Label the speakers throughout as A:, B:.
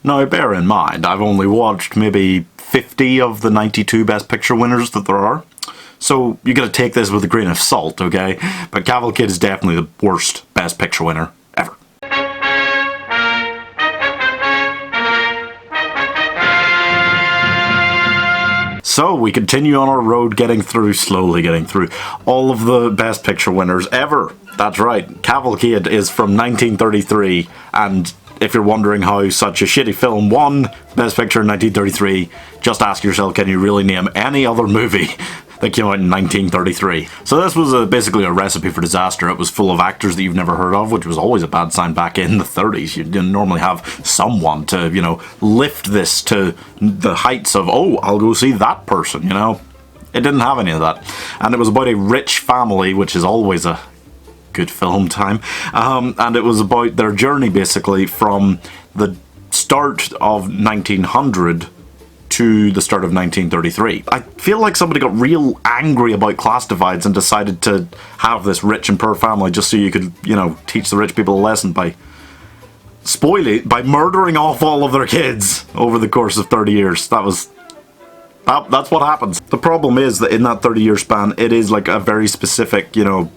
A: Now, bear in mind, I've only watched maybe 50 of the 92 Best Picture winners that there are. So you gotta take this with a grain of salt, okay? But Cavalcade is definitely the worst Best Picture winner ever. So we continue on our road slowly getting through all of the Best Picture winners ever. That's right, Cavalcade is from 1933, and if you're wondering how such a shitty film won Best Picture in 1933, just ask yourself, can you really name any other movie that came out in 1933? So this was basically a recipe for disaster. It was full of actors that you've never heard of, which was always a bad sign back in the 30s. You didn't normally have someone to, you know, lift this to the heights of, oh, I'll go see that person, you know? It didn't have any of that. And it was about a rich family, which is always a good film time, and it was about their journey basically from the start of 1900 to the start of 1933. I feel like somebody got real angry about class divides and decided to have this rich and poor family just so you could, you know, teach the rich people a lesson by murdering off all of their kids over the course of 30 years. That's what happens. The problem is that in that 30-year span, it is like a very specific, you know,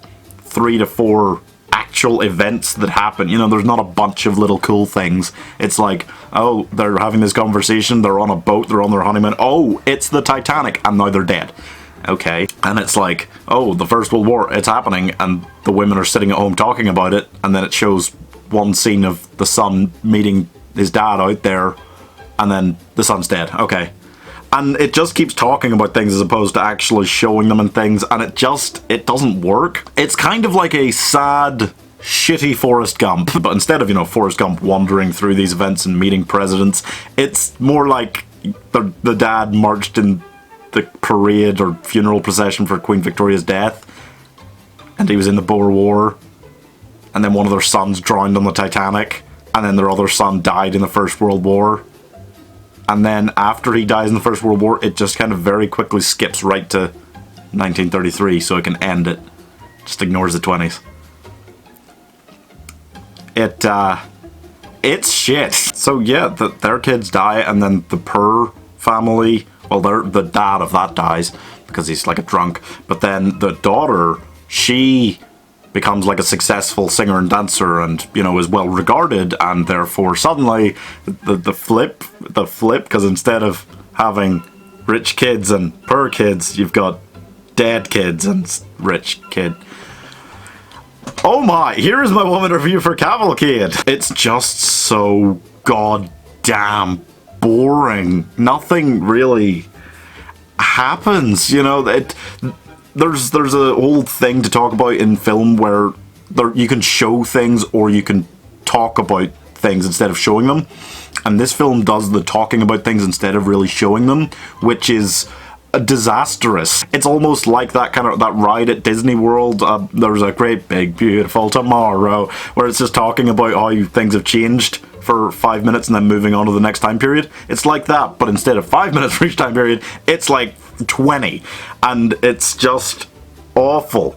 A: 3 to 4 actual events that happen. You know, there's not a bunch of little cool things. It's like, oh, they're having this conversation, they're on a boat, they're on their honeymoon, oh, it's the Titanic, and now they're dead. Okay. And it's like, oh, the First World War, it's happening, and the women are sitting at home talking about it, and then it shows one scene of the son meeting his dad out there, and then the son's dead. Okay. And it just keeps talking about things as opposed to actually showing them and things, and it doesn't work. It's kind of like a sad, shitty Forrest Gump, but instead of, you know, Forrest Gump wandering through these events and meeting presidents, it's more like the dad marched in the parade or funeral procession for Queen Victoria's death, and he was in the Boer War, and then one of their sons drowned on the Titanic, and then their other son died in the First World War. And then after he dies in the First World War, it just kind of very quickly skips right to 1933 so it can end it. Just ignores the 20s. It's shit. So yeah, their kids die, and then the poor family, well, the dad of that dies because he's like a drunk. But then the daughter, she becomes like a successful singer and dancer, and, you know, is well regarded, and therefore suddenly the flip, because instead of having rich kids and poor kids, you've got dead kids and rich kid. Oh my, here is my woman review for Cavalcade. It's just so goddamn boring. Nothing really happens, you know. There's a whole thing to talk about in film where you can show things or you can talk about things instead of showing them. And this film does the talking about things instead of really showing them, which is disastrous. It's almost like that ride at Disney World, There's a Great Big Beautiful Tomorrow, where it's just talking about how things have changed for 5 minutes and then moving on to the next time period. It's like that, but instead of 5 minutes for each time period, it's like 20, and it's just awful.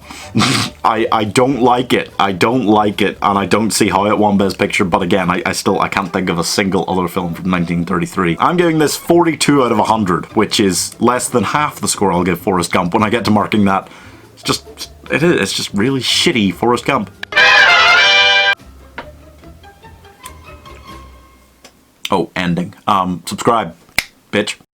A: I don't like it. I don't like it, and I don't see how it won Best Picture, but again, I can't think of a single other film from 1933. I'm giving this 42 out of 100, which is less than half the score I'll give Forrest Gump. When I get to marking that, it's just really shitty Forrest Gump. Oh, ending. Subscribe, bitch.